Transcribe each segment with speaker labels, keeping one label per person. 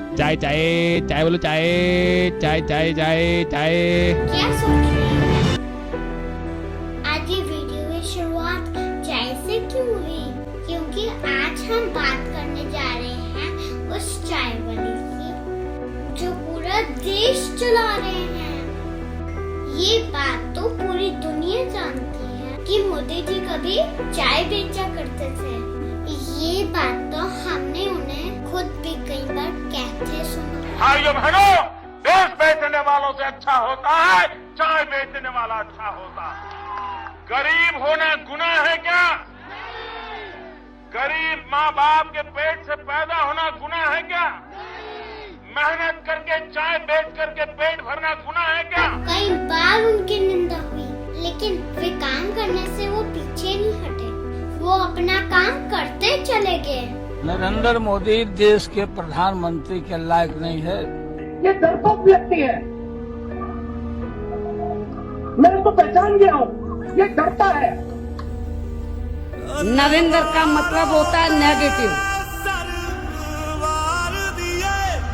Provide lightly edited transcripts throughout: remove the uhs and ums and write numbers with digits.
Speaker 1: चाय चाय चाय बोलो, चाय चाय चाय चाय चाय।
Speaker 2: क्या सोच रहे हैं? आज ये वीडियो की शुरुआत चाय से क्यों हुई? क्योंकि आज हम बात करने जा रहे हैं उस चाय वाली की जो पूरा देश चला रहे हैं। ये बात तो पूरी दुनिया जानती है कि मोदी जी कभी चाय बेचा करते थे। ये बात तो हमने उन्हें खुद भी कई बार कहते सुना।
Speaker 3: भाइयों बहनों, देश बेचने वालों से अच्छा होता है चाय बेचने वाला अच्छा होता है। गरीब होना गुनाह है क्या? गरीब माँ बाप के पेट से पैदा होना गुनाह है क्या? मेहनत करके चाय बेच करके पेट भरना गुनाह है क्या?
Speaker 2: कई बार उनकी निंदा हुई, लेकिन वे काम करने से वो पीछे नहीं हटे। वो अपना काम करते चले गए।
Speaker 4: नरेंद्र मोदी देश के प्रधानमंत्री के लायक नहीं है।
Speaker 5: ये डरपोक व्यक्ति है, मैं उसको पहचान गया हूँ। ये डरता है।
Speaker 6: नरेंद्र का मतलब होता है नेगेटिव।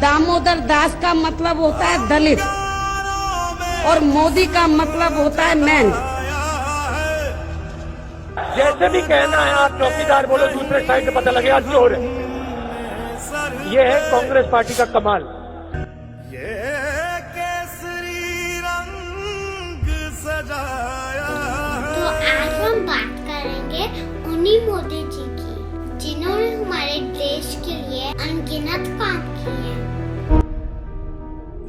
Speaker 6: दामोदर दास का मतलब होता है दलित, और मोदी का मतलब होता है मैन।
Speaker 5: जैसे भी कहना है आप चौकीदार बोलो, दूसरे साइड से पता लगे आज चोर है। ये है कांग्रेस पार्टी का कमाल।
Speaker 3: ये केसरी रंग सजाया।
Speaker 2: तो आज हम बात करेंगे उन्हीं मोदी जी की जिन्होंने हमारे देश के लिए अनगिनत काम किए।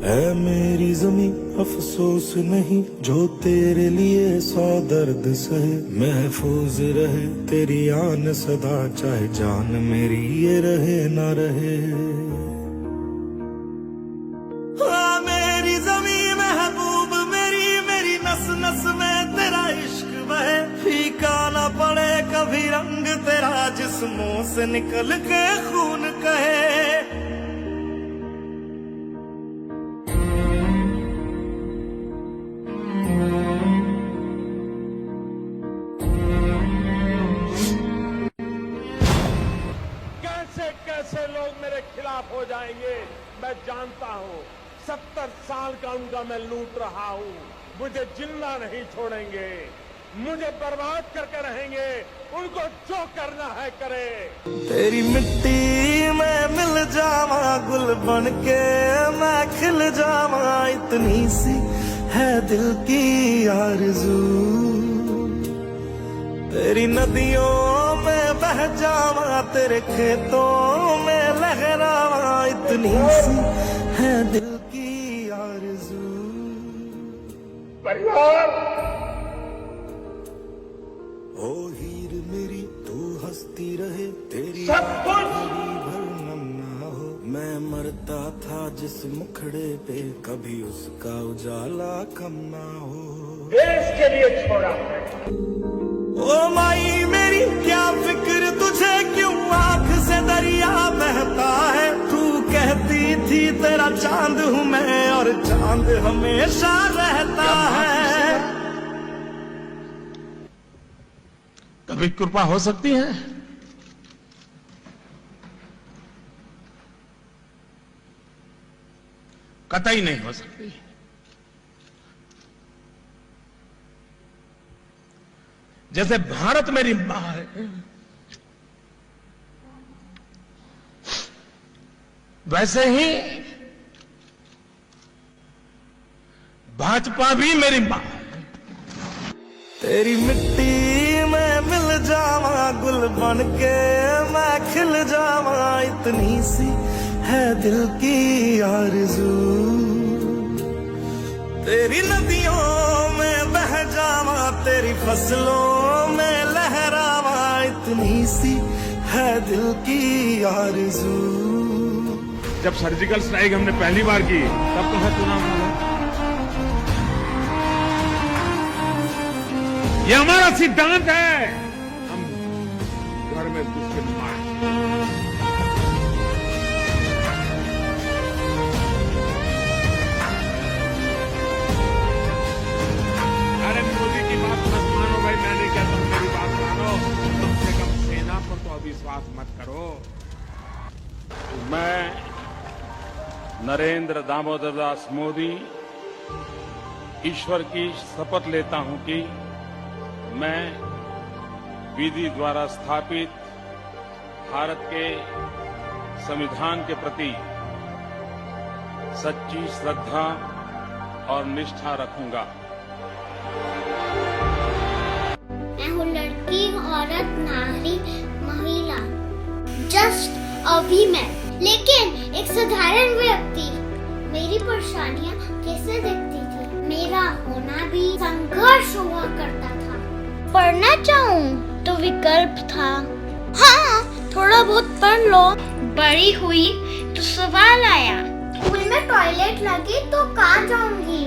Speaker 7: है मेरी जमी अफसोस नहीं, जो तेरे लिए 100 दर्द सहे। महफूज रहे तेरी आन सदा, चाहे जान मेरी ये रहे ना रहे।
Speaker 3: मेरी जमी महबूब मेरी, मेरी नस नस में तेरा इश्क बहे। फीका ना पड़े कभी रंग तेरा, जिस्मों से निकल के खून कहे। कैसे लोग मेरे खिलाफ हो जाएंगे मैं जानता हूँ। 70 साल का उनका मैं लूट रहा हूँ। मुझे जिंदा नहीं छोड़ेंगे, मुझे बर्बाद करके रहेंगे। उनको जो करना है करे। तेरी मिट्टी में मिल जावा, गुल बन के मैं खिल जावा। इतनी सी है दिल की आरज़ू, तेरी नदियों में बह जावा, तेरे खेतों में लहरावा। इतनी सी है दिल की आरज़ू।
Speaker 5: परिवार
Speaker 7: ओ हीर मेरी तू हंसती रहे, तेरी
Speaker 5: सब कुछ
Speaker 7: भर नम ना हो। मैं मरता था जिस मुखड़े पे, कभी उसका उजाला कम ना हो।
Speaker 5: देश के लिए छोड़ा है।
Speaker 3: ओ माई मेरी क्या फिक्र तुझे, क्यों आंख से दरिया बहता है। तू कहती थी तेरा चांद हूँ मैं, और चांद हमेशा रहता है।
Speaker 1: कभी कृपा हो सकती है? कतई नहीं हो सकती। जैसे भारत मेरी मां है, वैसे ही भाजपा भी मेरी मां है।
Speaker 3: तेरी मिट्टी में मिल जावा, गुल बन के मैं खिल जावा। इतनी सी है दिल की आरज़ू, तेरी नदियों में बह जावा, तेरी फसलों में लहरावा। इतनी सी है दिल की आरज़ू।
Speaker 1: जब सर्जिकल स्ट्राइक हमने पहली बार की, तब तुम्हें चुनाव मिला। ये हमारा सिद्धांत है। हम घर में घुस के मार। अरे मोदी की बात मत मानो भाई, मैंने क्या, तुम मेरी बात मानो। कम से कम सेना पर तो अविश्वास मत करो।
Speaker 3: मैं नरेंद्र दामोदर दास मोदी ईश्वर की शपथ लेता हूं कि मैं विधि द्वारा स्थापित भारत के संविधान के प्रति सच्ची श्रद्धा और निष्ठा रखूंगा।
Speaker 2: मैं हूँ लड़की, औरत, नारी, महिला, जस्ट अ वीमेन, लेकिन एक साधारण व्यक्ति। मेरी परेशानियां कैसे दिखती थी? मेरा होना भी संघर्ष हुआ करता था। पढ़ना चाहूँ तो विकल्प था, हाँ थोड़ा बहुत पढ़ लो। बड़ी हुई तो सवाल आया, स्कूल में टॉयलेट लगी तो कहाँ जाऊंगी?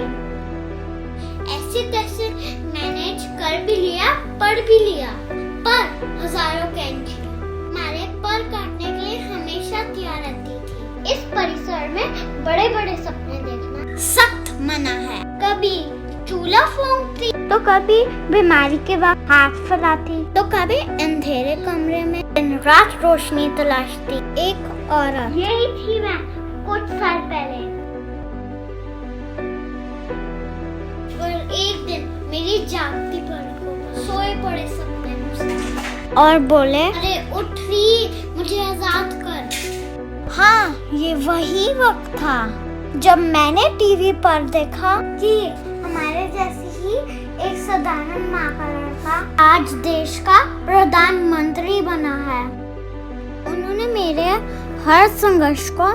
Speaker 2: ऐसे तैसे मैनेज कर भी लिया, पढ़ भी लिया, पर हजारों कैंची हमारे पर काटने के लिए हमेशा तैयार रहती थी। इस परिसर में बड़े बड़े सपने देखना सख्त मना है। कभी चूल्हा फूंकती तो कभी बीमारी के वक्त हाथ फैलाती तो कभी अंधेरे कमरे में दिन रात रोशनी तलाशती। एक औरत यही थी मैं कुछ साल पहले। और एक दिन मेरी जागती पलकों में सोए पड़े सपने मुझसे और बोले, अरे उठ रही, मुझे आजाद कर। हाँ, ये वही वक्त था जब मैंने टीवी पर देखा कि हमारे जैसी ही एक साधारण माँ का लड़का आज देश का प्रधानमंत्री बना है। उन्होंने मेरे हर संघर्ष को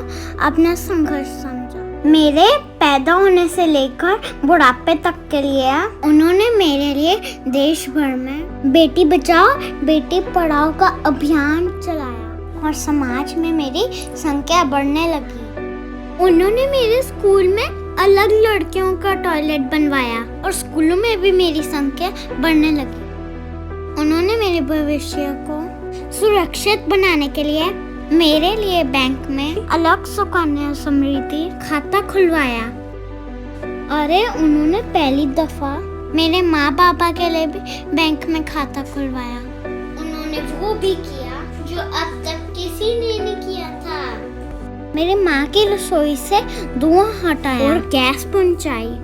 Speaker 2: अपना संघर्ष समझा। मेरे पैदा होने से लेकर बुढ़ापे तक के लिए उन्होंने मेरे लिए देश भर में बेटी बचाओ बेटी पढ़ाओ का अभियान चलाया और समाज में मेरी संख्या बढ़ने लगी। उन्होंने मेरे स्कूल में अलग लड़कियों का टॉयलेट बनवाया और स्कूलों में भी मेरी संख्या बढ़ने लगी। उन्होंने मेरे भविष्य को सुरक्षित बनाने के लिए मेरे लिए बैंक में अलग सुकन्या समृद्धि खाता खुलवाया। अरे उन्होंने पहली दफा मेरे माँ पापा के लिए भी बैंक में खाता खुलवाया। उन्होंने वो भी किया जो अब तक किसी ने नहीं किया था। मेरे माँ की रसोई से धुआं हटाया और गैस पहुंचाई।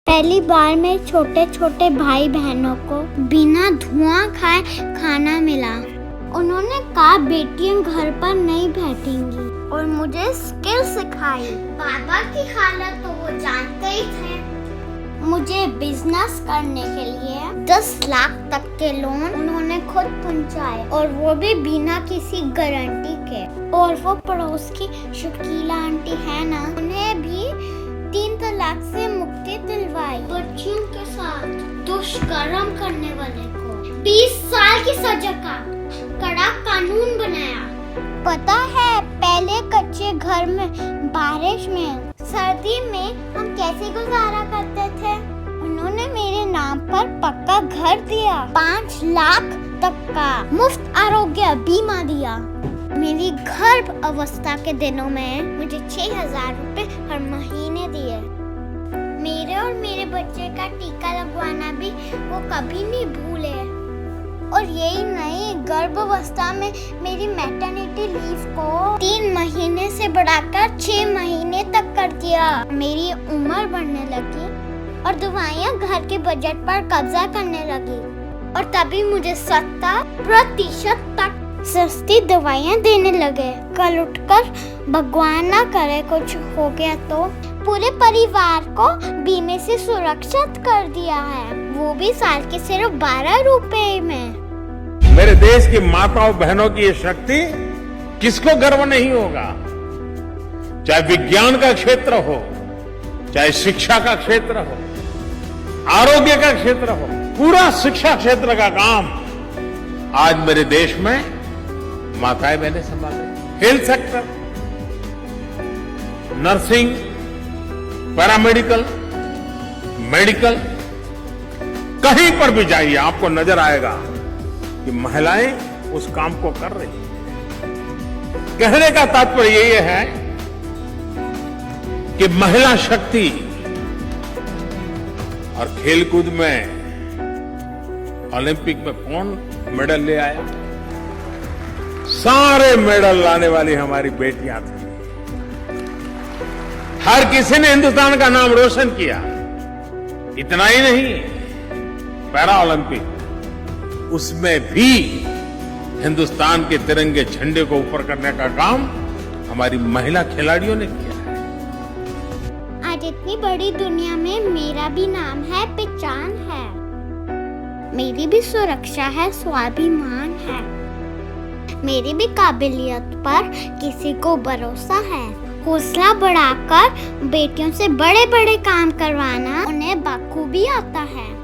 Speaker 2: पहली बार मेरे छोटे छोटे भाई बहनों को बिना धुआं खाए खाना मिला। उन्होंने कहा बेटियां घर पर नहीं बैठेंगी और मुझे स्किल सिखाई। बाबा की हालत तो वो जानते ही थे। मुझे बिजनेस करने के लिए 10 लाख तक के लोन उन्होंने खुद पहुंचाए और वो भी बिना किसी गारंटी के। और वो पड़ोस की शकीला आंटी है ना, उन्हें भी 3 तलाक से मुक्ति दिलवाई। बच्चियों के साथ दुष्कर्म करने वाले को 20 साल की सजा का कड़ा कानून बनाया। पता है पहले कच्चे घर में बारिश में सर्दी में हम कैसे गुजारा करते थे? उन्होंने मेरे नाम पर पक्का घर दिया, 5 लाख तक का मुफ्त आरोग्य बीमा दिया। मेरी गर्भ अवस्था के दिनों में मुझे 6,000 रुपए हर महीने दिए। मेरे और मेरे बच्चे का टीका लगवाना भी वो कभी नहीं भूले। और यही नहीं, गर्भावस्था में मेरी मैटरनिटी लीव को 3 महीने से बढ़ाकर 6 महीने तक कर दिया। मेरी उम्र बढ़ने लगी और दवाइयाँ घर के बजट पर कब्जा करने लगी और तभी मुझे 70% तक सस्ती दवाइयाँ देने लगे। कल उठकर भगवान ना करे कुछ हो गया तो पूरे परिवार को बीमे से सुरक्षित कर दिया है, वो भी साल के सिर्फ 12 रुपए में।
Speaker 3: मेरे देश की माताओं बहनों की ये शक्ति किसको गर्व नहीं होगा? चाहे विज्ञान का क्षेत्र हो, चाहे शिक्षा का क्षेत्र हो, आरोग्य का क्षेत्र हो, पूरा शिक्षा क्षेत्र का काम आज मेरे देश में माताएं बहनें संभाले। Health sector, nursing, paramedical, medical, कहीं पर भी जाइए आपको नजर आएगा कि महिलाएं उस काम को कर रही हैं। कहने का तात्पर्य यही है कि महिला शक्ति और खेलकूद में ओलंपिक में कौन मेडल ले आया? सारे मेडल लाने वाली हमारी बेटियां थी। हर किसी ने हिंदुस्तान का नाम रोशन किया। इतना ही नहीं, पैरा ओलंपिक उसमें भी हिंदुस्तान के तिरंगे झंडे को ऊपर करने का काम हमारी महिला खिलाड़ियों ने किया है।
Speaker 2: आज इतनी बड़ी दुनिया में मेरा भी नाम है, पहचान है, मेरी भी सुरक्षा है, स्वाभिमान है, मेरी भी काबिलियत पर किसी को भरोसा है। हौसला बढ़ाकर बेटियों से बड़े बड़े काम करवाना उन्हें बखूबी आता है।